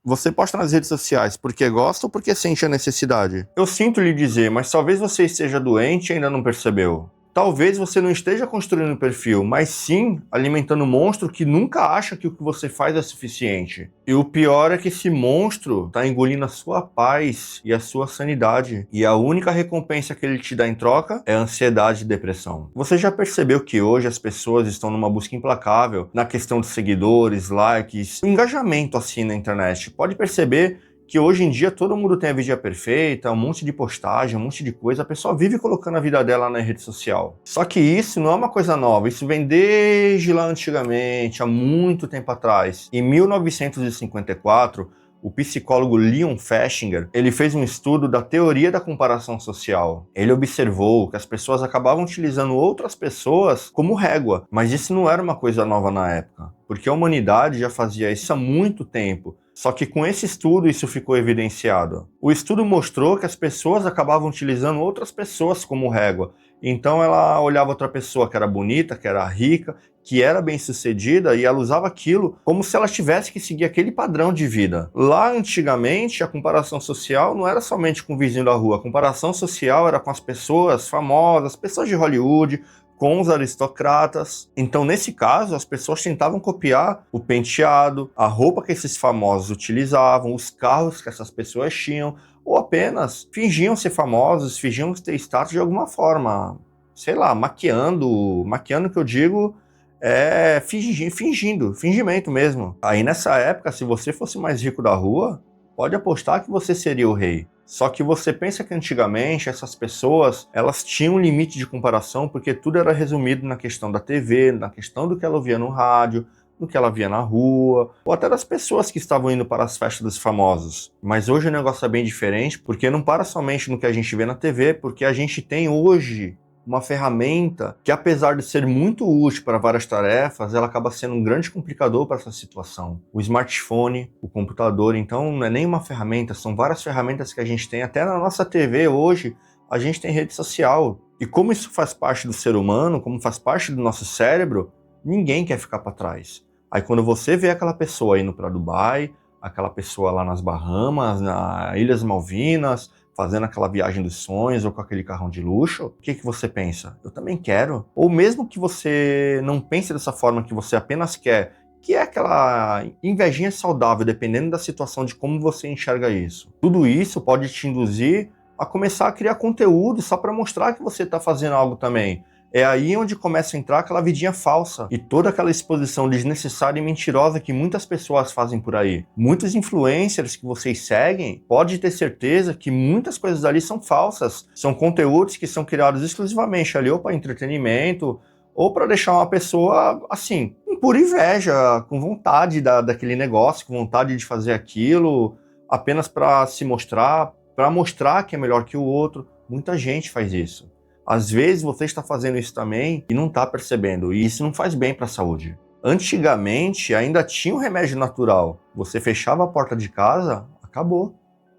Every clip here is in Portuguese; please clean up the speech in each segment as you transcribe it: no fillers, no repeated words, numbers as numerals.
Você posta nas redes sociais porque gosta ou porque sente a necessidade? Eu sinto lhe dizer, mas talvez você esteja doente e ainda não percebeu. Talvez você não esteja construindo um perfil, mas sim alimentando um monstro que nunca acha que o que você faz é suficiente. E o pior é que esse monstro está engolindo a sua paz e a sua sanidade. E a única recompensa que ele te dá em troca é ansiedade e depressão. Você já percebeu que hoje as pessoas estão numa busca implacável na questão de seguidores, likes, engajamento assim na internet? Pode perceber que hoje em dia todo mundo tem a vida perfeita, um monte de postagem, um monte de coisa, a pessoa vive colocando a vida dela na rede social. Só que isso não é uma coisa nova, isso vem desde lá antigamente, há muito tempo atrás. Em 1954, o psicólogo Leon Festinger, ele fez um estudo da teoria da comparação social. Ele observou que as pessoas acabavam utilizando outras pessoas como régua, mas isso não era uma coisa nova na época, porque a humanidade já fazia isso há muito tempo. Só que com esse estudo isso ficou evidenciado. O estudo mostrou que as pessoas acabavam utilizando outras pessoas como régua. Então ela olhava outra pessoa que era bonita, que era rica, que era bem-sucedida, e ela usava aquilo como se ela tivesse que seguir aquele padrão de vida. Lá antigamente, a comparação social não era somente com o vizinho da rua, a comparação social era com as pessoas famosas, pessoas de Hollywood, com os aristocratas. Então, nesse caso, as pessoas tentavam copiar o penteado, a roupa que esses famosos utilizavam, os carros que essas pessoas tinham, ou apenas fingiam ser famosos, fingiam ter status de alguma forma, sei lá, maquiando que eu digo é fingimento mesmo. Aí nessa época, se você fosse mais rico da rua, pode apostar que você seria o rei. Só que você pensa que antigamente essas pessoas, elas tinham um limite de comparação porque tudo era resumido na questão da TV, na questão do que ela ouvia no rádio, do que ela via na rua, ou até das pessoas que estavam indo para as festas dos famosos. Mas hoje o negócio é bem diferente, porque não para somente no que a gente vê na TV, porque a gente tem hoje uma ferramenta que, apesar de ser muito útil para várias tarefas, ela acaba sendo um grande complicador para essa situação. O smartphone, o computador, então não é nem uma ferramenta, são várias ferramentas que a gente tem. Até na nossa TV hoje, a gente tem rede social. E como isso faz parte do ser humano, como faz parte do nosso cérebro, ninguém quer ficar para trás. Aí quando você vê aquela pessoa indo para Dubai, aquela pessoa lá nas Bahamas, nas Ilhas Malvinas, fazendo aquela viagem dos sonhos ou com aquele carrão de luxo, o que você pensa? Eu também quero. Ou mesmo que você não pense dessa forma, que você apenas quer, que é aquela invejinha saudável, dependendo da situação de como você enxerga isso. Tudo isso pode te induzir a começar a criar conteúdo só para mostrar que você está fazendo algo também. É aí onde começa a entrar aquela vidinha falsa e toda aquela exposição desnecessária e mentirosa que muitas pessoas fazem por aí. Muitos influencers que vocês seguem, pode ter certeza que muitas coisas ali são falsas. São conteúdos que são criados exclusivamente ali ou para entretenimento ou para deixar uma pessoa, assim, por inveja, com vontade daquele negócio, com vontade de fazer aquilo, apenas para se mostrar, para mostrar que é melhor que o outro. Muita gente faz isso. Às vezes você está fazendo isso também e não está percebendo, e isso não faz bem para a saúde. Antigamente ainda tinha um remédio natural. Você fechava a porta de casa, acabou.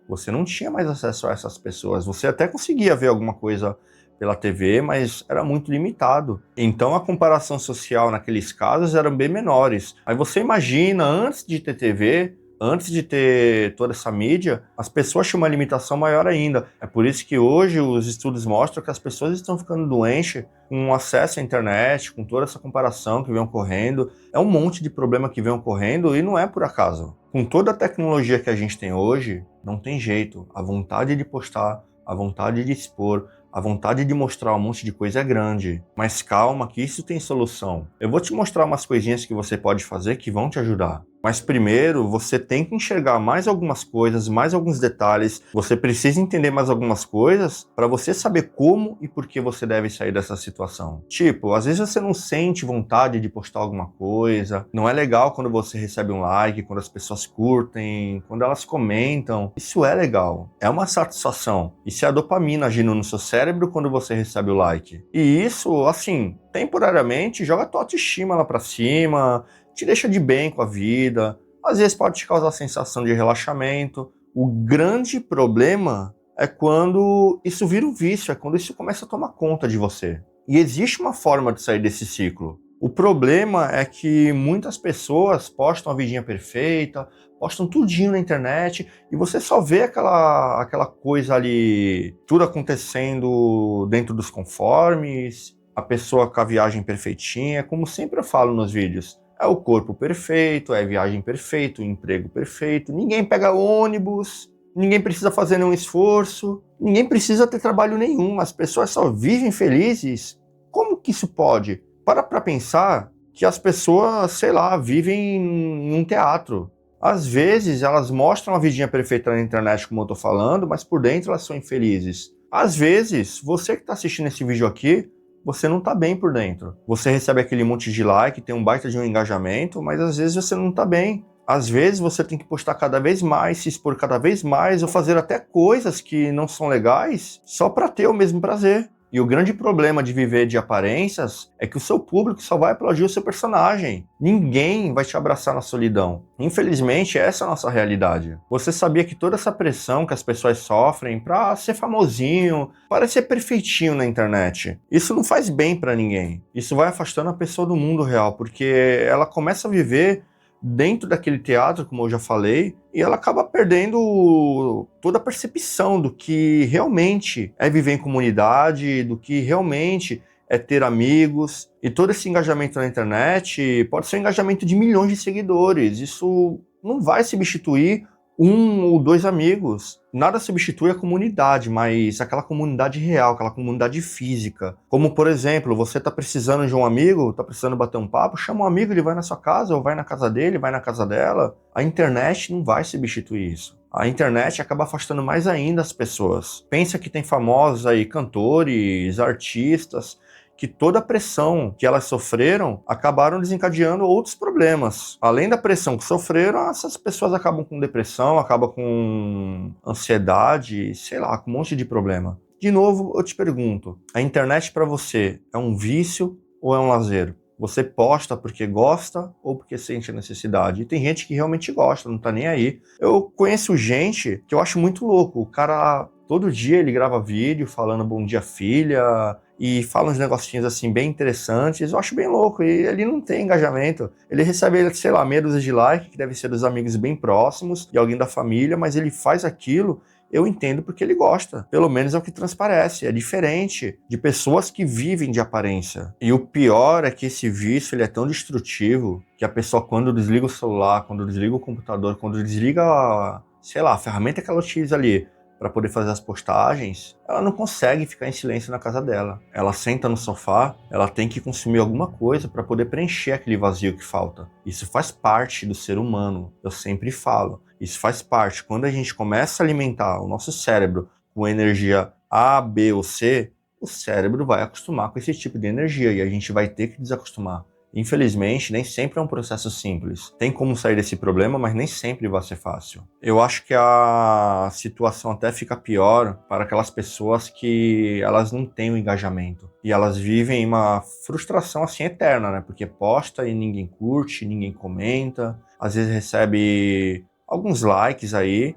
Você não tinha mais acesso a essas pessoas. Você até conseguia ver alguma coisa pela TV, mas era muito limitado. Então a comparação social naqueles casos eram bem menores. Aí você imagina, antes de ter TV, antes de ter toda essa mídia, as pessoas tinham uma limitação maior ainda. É por isso que hoje os estudos mostram que as pessoas estão ficando doentes com acesso à internet, com toda essa comparação que vem ocorrendo. É um monte de problema que vem ocorrendo e não é por acaso. Com toda a tecnologia que a gente tem hoje, não tem jeito. A vontade de postar, a vontade de expor, a vontade de mostrar um monte de coisa é grande. Mas calma que isso tem solução. Eu vou te mostrar umas coisinhas que você pode fazer que vão te ajudar. Mas primeiro, você tem que enxergar mais algumas coisas, mais alguns detalhes. Você precisa entender mais algumas coisas para você saber como e por que você deve sair dessa situação. Tipo, às vezes você não sente vontade de postar alguma coisa. Não é legal quando você recebe um like, quando as pessoas curtem, quando elas comentam. Isso é legal. É uma satisfação. Isso é a dopamina agindo no seu cérebro quando você recebe o like. E isso, assim, temporariamente joga a tua autoestima lá para cima, te deixa de bem com a vida, às vezes pode te causar sensação de relaxamento. O grande problema é quando isso vira um vício, é quando isso começa a tomar conta de você. E existe uma forma de sair desse ciclo. O problema é que muitas pessoas postam a vidinha perfeita, postam tudinho na internet e você só vê aquela coisa ali, tudo acontecendo dentro dos conformes, a pessoa com a viagem perfeitinha, como sempre eu falo nos vídeos. É o corpo perfeito, é a viagem perfeita, o emprego perfeito, ninguém pega ônibus, ninguém precisa fazer nenhum esforço, ninguém precisa ter trabalho nenhum, as pessoas só vivem felizes. Como que isso pode? Para pra pensar que as pessoas, sei lá, vivem em um teatro. Às vezes elas mostram a vidinha perfeita na internet, como eu tô falando, mas por dentro elas são infelizes. Às vezes, você que está assistindo esse vídeo aqui, você não tá bem por dentro. Você recebe aquele monte de like, tem um baita de um engajamento, mas às vezes você não tá bem. Às vezes você tem que postar cada vez mais, se expor cada vez mais, ou fazer até coisas que não são legais, só para ter o mesmo prazer. E o grande problema de viver de aparências é que o seu público só vai aplaudir o seu personagem. Ninguém vai te abraçar na solidão. Infelizmente, essa é a nossa realidade. Você sabia que toda essa pressão que as pessoas sofrem pra ser famosinho, para ser perfeitinho na internet, isso não faz bem pra ninguém. Isso vai afastando a pessoa do mundo real, porque ela começa a viver dentro daquele teatro, como eu já falei, e ela acaba perdendo toda a percepção do que realmente é viver em comunidade, do que realmente é ter amigos. E todo esse engajamento na internet pode ser um engajamento de milhões de seguidores. Isso não vai substituir um ou dois amigos. Nada substitui a comunidade, mas aquela comunidade real, aquela comunidade física. Como, por exemplo, você está precisando de um amigo, está precisando bater um papo, chama um amigo, ele vai na sua casa, ou vai na casa dele, vai na casa dela. A internet não vai substituir isso. A internet acaba afastando mais ainda as pessoas. Pensa que tem famosos aí, cantores, artistas, que toda a pressão que elas sofreram acabaram desencadeando outros problemas. Além da pressão que sofreram, essas pessoas acabam com depressão, acabam com ansiedade, sei lá, com um monte de problema. De novo, eu te pergunto, a internet para você é um vício ou é um lazer? Você posta porque gosta ou porque sente a necessidade? E tem gente que realmente gosta, não tá nem aí. Eu conheço gente que eu acho muito louco. O cara, todo dia ele grava vídeo falando bom dia filha, e fala uns negocinhos assim bem interessantes, eu acho bem louco, e ele não tem engajamento, ele recebe, sei lá, meia dúzia de like, que deve ser dos amigos bem próximos, e alguém da família, mas ele faz aquilo, eu entendo porque ele gosta, pelo menos é o que transparece, é diferente de pessoas que vivem de aparência. E o pior é que esse vício, ele é tão destrutivo, que a pessoa quando desliga o celular, quando desliga o computador, quando desliga, sei lá, a ferramenta que ela utiliza ali, para poder fazer as postagens, ela não consegue ficar em silêncio na casa dela. Ela senta no sofá, ela tem que consumir alguma coisa para poder preencher aquele vazio que falta. Isso faz parte do ser humano, eu sempre falo. Isso faz parte. Quando a gente começa a alimentar o nosso cérebro com energia A, B ou C, o cérebro vai acostumar com esse tipo de energia e a gente vai ter que desacostumar. Infelizmente, nem sempre é um processo simples. Tem como sair desse problema, mas nem sempre vai ser fácil. Eu acho que a situação até fica pior para aquelas pessoas que elas não têm o engajamento. E elas vivem uma frustração assim eterna, né? Porque posta e ninguém curte, ninguém comenta. Às vezes recebe alguns likes aí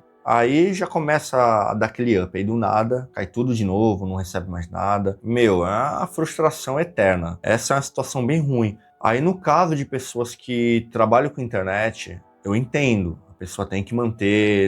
já começa a dar aquele up, aí do nada, cai tudo de novo, não recebe mais nada. Meu, é uma frustração eterna. Essa é uma situação bem ruim. Aí no caso de pessoas que trabalham com internet, eu entendo. A pessoa tem que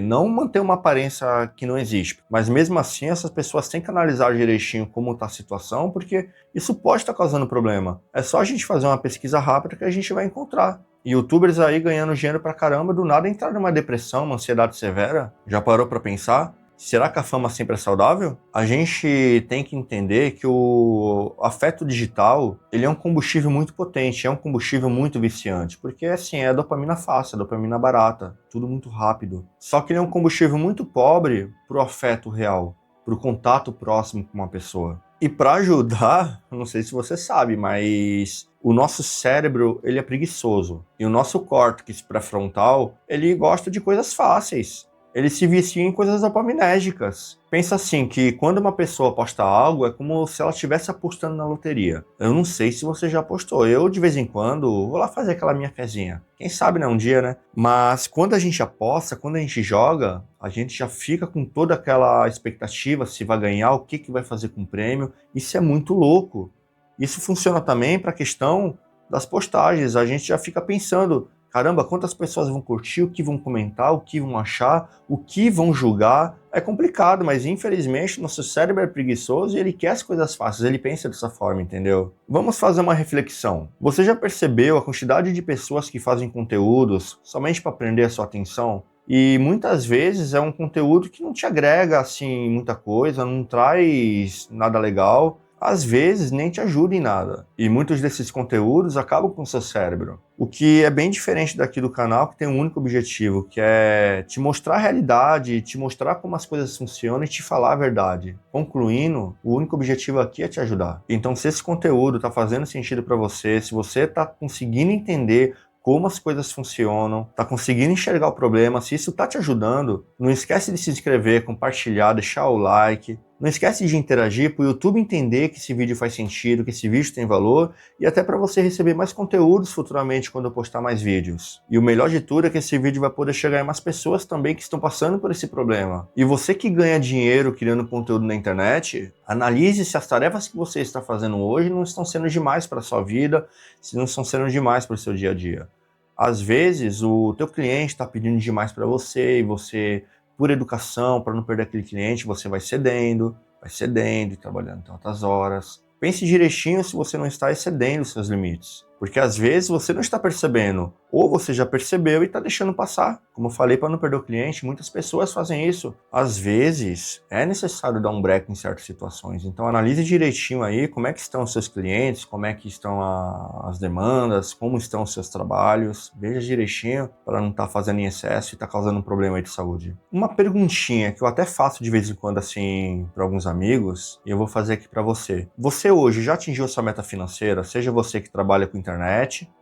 não manter uma aparência que não existe. Mas mesmo assim, essas pessoas têm que analisar direitinho como está a situação, porque isso pode estar causando problema. É só a gente fazer uma pesquisa rápida que a gente vai encontrar. YouTubers aí ganhando dinheiro pra caramba, do nada entraram numa depressão, uma ansiedade severa. Já parou pra pensar? Será que a fama sempre é saudável? A gente tem que entender que o afeto digital, ele é um combustível muito potente, é um combustível muito viciante, porque assim, é dopamina fácil, é dopamina barata, tudo muito rápido. Só que ele é um combustível muito pobre pro afeto real, pro contato próximo com uma pessoa. E para ajudar, não sei se você sabe, mas o nosso cérebro, ele é preguiçoso. E o nosso córtex pré-frontal, ele gosta de coisas fáceis. Ele se vicia em coisas dopaminérgicas. Pensa assim, que quando uma pessoa posta algo, é como se ela estivesse apostando na loteria. Eu não sei se você já apostou. Eu, de vez em quando, vou lá fazer aquela minha fezinha. Quem sabe, né? Um dia, né? Mas quando a gente aposta, quando a gente joga, a gente já fica com toda aquela expectativa, se vai ganhar, o que vai fazer com o prêmio. Isso é muito louco. Isso funciona também para a questão das postagens. A gente já fica pensando, Caramba, quantas pessoas vão curtir, o que vão comentar, o que vão achar, o que vão julgar. É complicado, mas infelizmente nosso cérebro é preguiçoso e ele quer as coisas fáceis, ele pensa dessa forma, entendeu? Vamos fazer uma reflexão. Você já percebeu a quantidade de pessoas que fazem conteúdos somente para prender a sua atenção? E muitas vezes é um conteúdo que não te agrega assim muita coisa, não traz nada legal, às vezes nem te ajuda em nada. E muitos desses conteúdos acabam com o seu cérebro. O que é bem diferente daqui do canal, que tem um único objetivo, que é te mostrar a realidade, te mostrar como as coisas funcionam e te falar a verdade. Concluindo, o único objetivo aqui é te ajudar. Então, se esse conteúdo está fazendo sentido para você, se você está conseguindo entender como as coisas funcionam, tá conseguindo enxergar o problema, se isso tá te ajudando, não esquece de se inscrever, compartilhar, deixar o like, não esquece de interagir para o YouTube entender que esse vídeo faz sentido, que esse vídeo tem valor e até para você receber mais conteúdos futuramente quando eu postar mais vídeos. E o melhor de tudo é que esse vídeo vai poder chegar em mais pessoas também que estão passando por esse problema. E você que ganha dinheiro criando conteúdo na internet, analise se as tarefas que você está fazendo hoje não estão sendo demais para a sua vida, se não estão sendo demais para o seu dia a dia. Às vezes o teu cliente está pedindo demais para você e você, por educação, para não perder aquele cliente, você vai cedendo e trabalhando tantas horas. Pense direitinho se você não está excedendo os seus limites. Porque às vezes você não está percebendo, ou você já percebeu e está deixando passar. Como eu falei, para não perder o cliente, muitas pessoas fazem isso. Às vezes é necessário dar um break em certas situações. Então analise direitinho aí como é que estão os seus clientes, como é que estão as demandas, como estão os seus trabalhos. Veja direitinho para não estar fazendo em excesso e estar causando um problema aí de saúde. Uma perguntinha que eu até faço de vez em quando assim para alguns amigos, e eu vou fazer aqui para você. Você hoje já atingiu a sua meta financeira? Seja você que trabalha com internet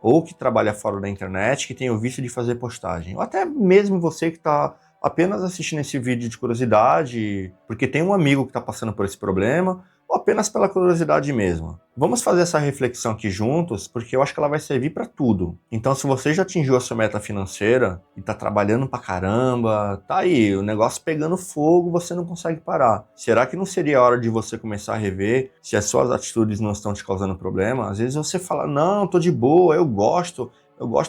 ou que trabalha fora da internet, que tem o vício de fazer postagem, ou até mesmo você que está apenas assistindo esse vídeo de curiosidade, porque tem um amigo que está passando por esse problema, ou apenas pela curiosidade mesmo. Vamos fazer essa reflexão aqui juntos, porque eu acho que ela vai servir para tudo. Então, se você já atingiu a sua meta financeira e está trabalhando pra caramba, tá aí, o negócio pegando fogo, você não consegue parar. Será que não seria a hora de você começar a rever se as suas atitudes não estão te causando problema? Às vezes você fala, não, tô de boa, eu gosto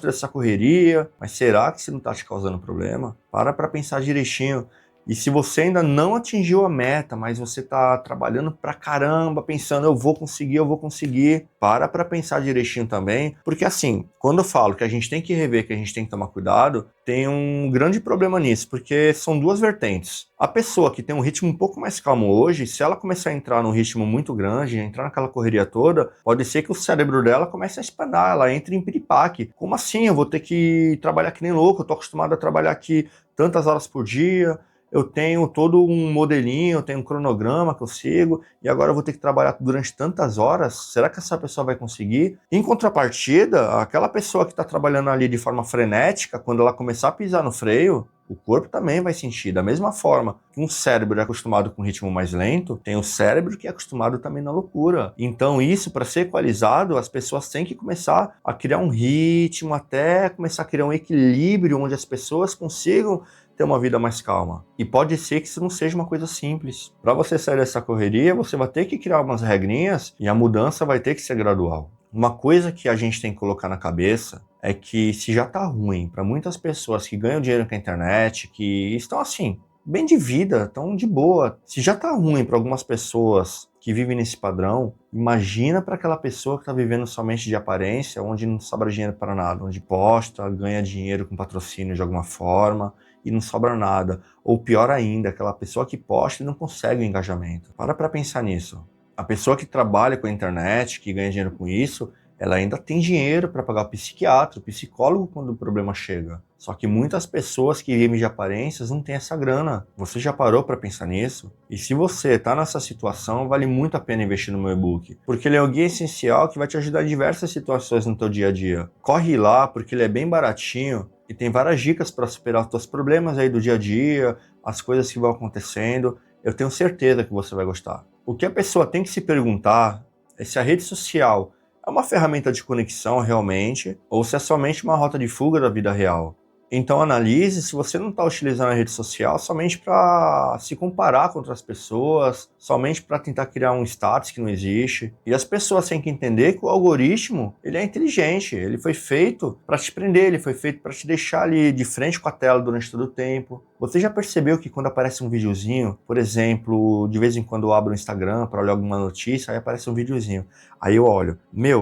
dessa correria, mas será que isso não está te causando problema? Para pensar direitinho. E se você ainda não atingiu a meta, mas você está trabalhando pra caramba, pensando, eu vou conseguir, para pensar direitinho também, porque assim, quando eu falo que a gente tem que rever, que a gente tem que tomar cuidado, tem um grande problema nisso, porque são duas vertentes. A pessoa que tem um ritmo um pouco mais calmo hoje, se ela começar a entrar num ritmo muito grande, entrar naquela correria toda, pode ser que o cérebro dela comece a espanar, ela entre em piripaque. Como assim? Eu vou ter que trabalhar que nem louco, eu tô acostumado a trabalhar aqui tantas horas por dia, eu tenho todo um modelinho, eu tenho um cronograma que eu sigo, e agora eu vou ter que trabalhar durante tantas horas, será que essa pessoa vai conseguir? Em contrapartida, aquela pessoa que está trabalhando ali de forma frenética, quando ela começar a pisar no freio, o corpo também vai sentir. Da mesma forma que um cérebro é acostumado com um ritmo mais lento, tem o cérebro que é acostumado também na loucura. Então isso, para ser equalizado, as pessoas têm que começar a criar um ritmo, até começar a criar um equilíbrio onde as pessoas consigam ter uma vida mais calma. E pode ser que isso não seja uma coisa simples. Para você sair dessa correria, você vai ter que criar umas regrinhas e a mudança vai ter que ser gradual. Uma coisa que a gente tem que colocar na cabeça é que se já tá ruim para muitas pessoas que ganham dinheiro com a internet, que estão assim, bem de vida, estão de boa. Se já tá ruim para algumas pessoas que vivem nesse padrão, imagina para aquela pessoa que está vivendo somente de aparência, onde não sobra dinheiro para nada, onde posta, ganha dinheiro com patrocínio de alguma forma e não sobra nada. Ou pior ainda, aquela pessoa que posta e não consegue o engajamento. Para pensar nisso. A pessoa que trabalha com a internet, que ganha dinheiro com isso, ela ainda tem dinheiro para pagar o psiquiatra, o psicólogo quando o problema chega. Só que muitas pessoas que vivem de aparências não têm essa grana. Você já parou para pensar nisso? E se você está nessa situação, vale muito a pena investir no meu e-book, porque ele é um guia essencial que vai te ajudar em diversas situações no teu dia a dia. Corre lá, porque ele é bem baratinho e tem várias dicas para superar os teus problemas aí do dia a dia, as coisas que vão acontecendo. Eu tenho certeza que você vai gostar. O que a pessoa tem que se perguntar é se a rede social é uma ferramenta de conexão realmente ou se é somente uma rota de fuga da vida real. Então analise se você não está utilizando a rede social somente para se comparar com outras pessoas, somente para tentar criar um status que não existe. E as pessoas têm que entender que o algoritmo, ele é inteligente, ele foi feito para te prender, ele foi feito para te deixar ali de frente com a tela durante todo o tempo. Você já percebeu que quando aparece um videozinho, por exemplo, de vez em quando eu abro o Instagram para olhar alguma notícia, aí aparece um videozinho. Aí eu olho,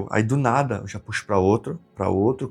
aí do nada eu já puxo para outro,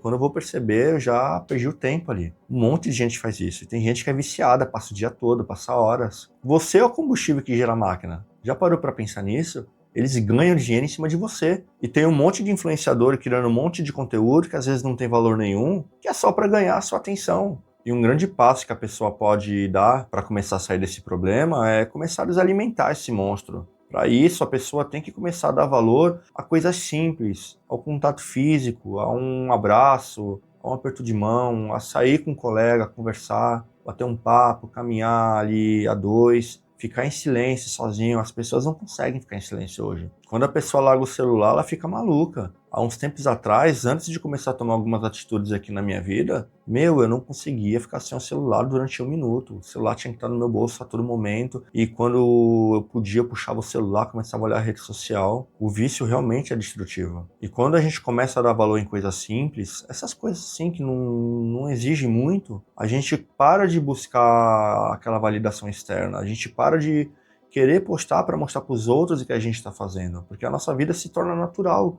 quando eu vou perceber eu já perdi o tempo ali. Um monte de gente faz isso, e tem gente que é viciada, passa o dia todo, passa horas. Você é o combustível que gera a máquina. Já parou para pensar nisso? Eles ganham dinheiro em cima de você. E tem um monte de influenciador criando um monte de conteúdo que às vezes não tem valor nenhum, que é só para ganhar a sua atenção. E um grande passo que a pessoa pode dar para começar a sair desse problema é começar a desalimentar esse monstro. Para isso, a pessoa tem que começar a dar valor a coisas simples, ao contato físico, a um abraço, a um aperto de mão, a sair com um colega, conversar, bater um papo, caminhar ali a dois, ficar em silêncio sozinho. As pessoas não conseguem ficar em silêncio hoje. Quando a pessoa larga o celular, ela fica maluca. Há uns tempos atrás, antes de começar a tomar algumas atitudes aqui na minha vida, eu não conseguia ficar sem o celular durante 1 minuto. O celular tinha que estar no meu bolso a todo momento. E quando eu podia, eu puxava o celular, começava a olhar a rede social. O vício realmente é destrutivo. E quando a gente começa a dar valor em coisas simples, essas coisas assim que não exigem muito, a gente para de buscar aquela validação externa. A gente para de querer postar para mostrar para os outros o que a gente está fazendo. Porque a nossa vida se torna natural.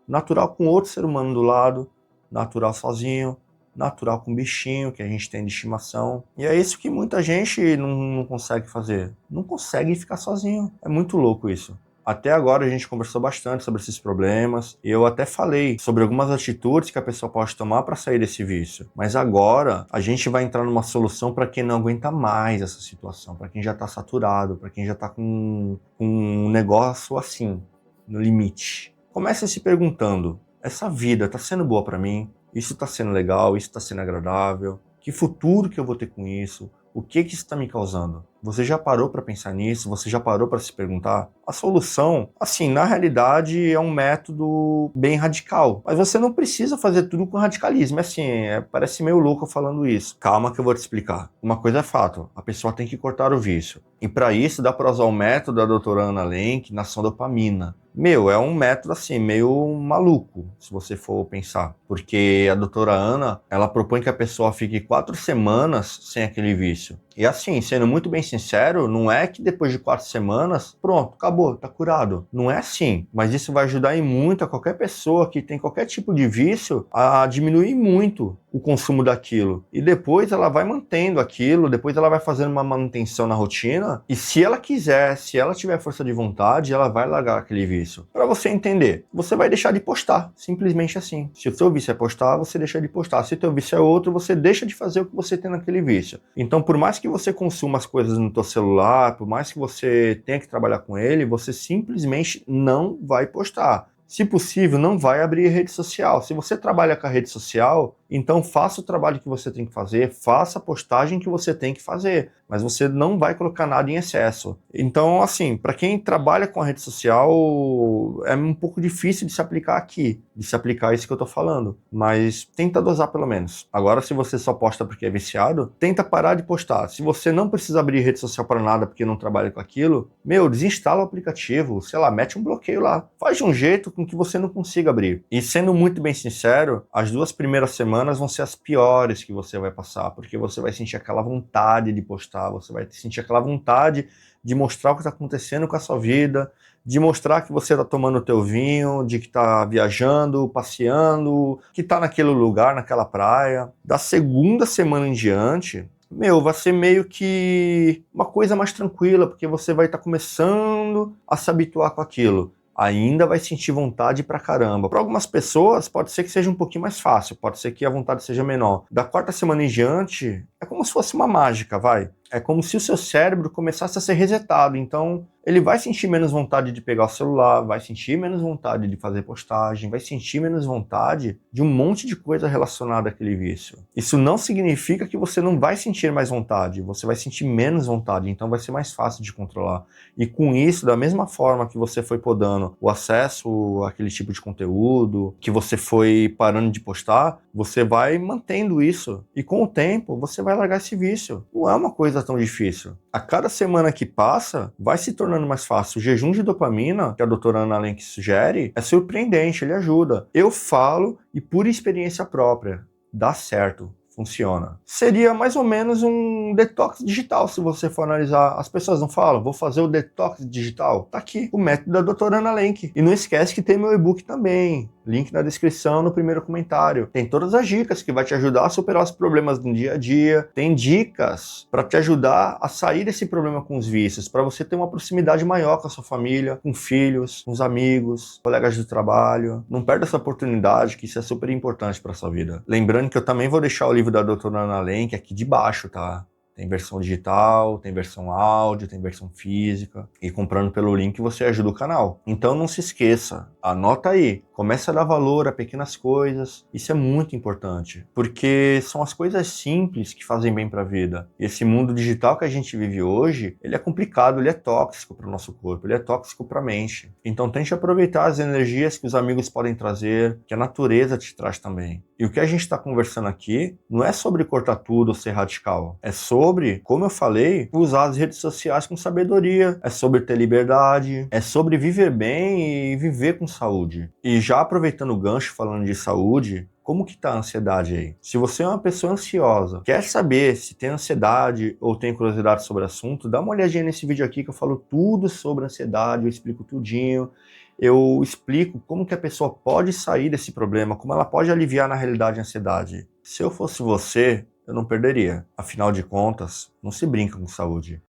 Natural com outro ser humano do lado, natural sozinho, natural com um bichinho que a gente tem de estimação. E é isso que muita gente não consegue fazer. Não consegue ficar sozinho. É muito louco isso. Até agora a gente conversou bastante sobre esses problemas e eu até falei sobre algumas atitudes que a pessoa pode tomar para sair desse vício. Mas agora a gente vai entrar numa solução para quem não aguenta mais essa situação, para quem já está saturado, para quem já está com um negócio assim, no limite. Comece se perguntando, essa vida está sendo boa para mim? Isso está sendo legal? Isso está sendo agradável? Que futuro que eu vou ter com isso? O que isso está me causando? Você já parou para pensar nisso? Você já parou para se perguntar? A solução, assim, na realidade é um método bem radical. Mas você não precisa fazer tudo com radicalismo. Parece meio louco falando isso. Calma que eu vou te explicar. Uma coisa é fato, a pessoa tem que cortar o vício. E para isso dá para usar o método da doutora Ana Lenk, nação dopamina. É um método assim, meio maluco, se você for pensar. Porque a doutora Ana, ela propõe que a pessoa fique 4 semanas sem aquele vício. E assim, sendo muito bem sincero, não é que depois de 4 semanas, pronto, acabou, tá curado. Não é assim, mas isso vai ajudar em muito a qualquer pessoa que tem qualquer tipo de vício a diminuir muito o consumo daquilo. E depois ela vai mantendo aquilo, depois ela vai fazendo uma manutenção na rotina, e se ela quiser, se ela tiver força de vontade, ela vai largar aquele vício. Para você entender, você vai deixar de postar, simplesmente assim. Se o seu vício é postar, você deixa de postar. Se o seu vício é outro, você deixa de fazer o que você tem naquele vício. Então, por mais que você consuma as coisas no seu celular, por mais que você tenha que trabalhar com ele, você simplesmente não vai postar. Se possível, não vai abrir rede social. Se você trabalha com a rede social, então faça o trabalho que você tem que fazer, faça a postagem que você tem que fazer, mas você não vai colocar nada em excesso. Então, assim, para quem trabalha com a rede social, é um pouco difícil de se aplicar aqui, de se aplicar isso que eu tô falando, mas tenta dosar pelo menos. Agora, se você só posta porque é viciado, tenta parar de postar. Se você não precisa abrir rede social para nada porque não trabalha com aquilo, desinstala o aplicativo, sei lá, mete um bloqueio lá. Faz de um jeito com que você não consiga abrir. E sendo muito bem sincero, as 2 primeiras semanas vão ser as piores que você vai passar, porque você vai sentir aquela vontade de postar, você vai sentir aquela vontade de mostrar o que está acontecendo com a sua vida, de mostrar que você está tomando o teu vinho, de que está viajando, passeando, que está naquele lugar, naquela praia. Da segunda semana em diante, vai ser meio que uma coisa mais tranquila, porque você vai estar começando a se habituar com aquilo. Ainda vai sentir vontade pra caramba. Para algumas pessoas, pode ser que seja um pouquinho mais fácil, pode ser que a vontade seja menor. Da 4ª semana em diante, é como se fosse uma mágica, vai. É como se o seu cérebro começasse a ser resetado. Então, ele vai sentir menos vontade de pegar o celular, vai sentir menos vontade de fazer postagem, vai sentir menos vontade de um monte de coisa relacionada àquele vício. Isso não significa que você não vai sentir mais vontade, você vai sentir menos vontade, então vai ser mais fácil de controlar. E com isso, da mesma forma que você foi podando o acesso àquele tipo de conteúdo, que você foi parando de postar, você vai mantendo isso. E com o tempo, você vai largar esse vício. Não é uma coisa tão difícil. A cada semana que passa, vai se tornando mais fácil. O jejum de dopamina, que a doutora Ana Lenk sugere, é surpreendente, ele ajuda. Eu falo, e por experiência própria, dá certo. Funciona. Seria mais ou menos um detox digital, se você for analisar. As pessoas não falam, vou fazer o detox digital. Tá aqui, o método da doutora Ana Lenk. E não esquece que tem meu e-book também. Link na descrição, no primeiro comentário. Tem todas as dicas que vai te ajudar a superar os problemas do dia a dia. Tem dicas para te ajudar a sair desse problema com os vícios, para você ter uma proximidade maior com a sua família, com filhos, com os amigos, colegas de trabalho. Não perda essa oportunidade, que isso é super importante para sua vida. Lembrando que eu também vou deixar o livro da doutora Ana Lenk aqui de baixo, tá? Tem versão digital, tem versão áudio, tem versão física. E comprando pelo link você ajuda o canal. Então não se esqueça, anota aí. Comece a dar valor a pequenas coisas. Isso é muito importante. Porque são as coisas simples que fazem bem para a vida. E esse mundo digital que a gente vive hoje, ele é complicado, ele é tóxico para o nosso corpo, ele é tóxico para a mente. Então tente aproveitar as energias que os amigos podem trazer, que a natureza te traz também. E o que a gente está conversando aqui não é sobre cortar tudo ou ser radical. É sobre, como eu falei, usar as redes sociais com sabedoria. É sobre ter liberdade. É sobre viver bem e viver com saúde. E já aproveitando o gancho falando de saúde, como que tá a ansiedade aí? Se você é uma pessoa ansiosa, quer saber se tem ansiedade ou tem curiosidade sobre o assunto, dá uma olhadinha nesse vídeo aqui que eu falo tudo sobre ansiedade, eu explico tudinho. Eu explico como que a pessoa pode sair desse problema, como ela pode aliviar na realidade a ansiedade. Se eu fosse você, eu não perderia. Afinal de contas, não se brinca com saúde.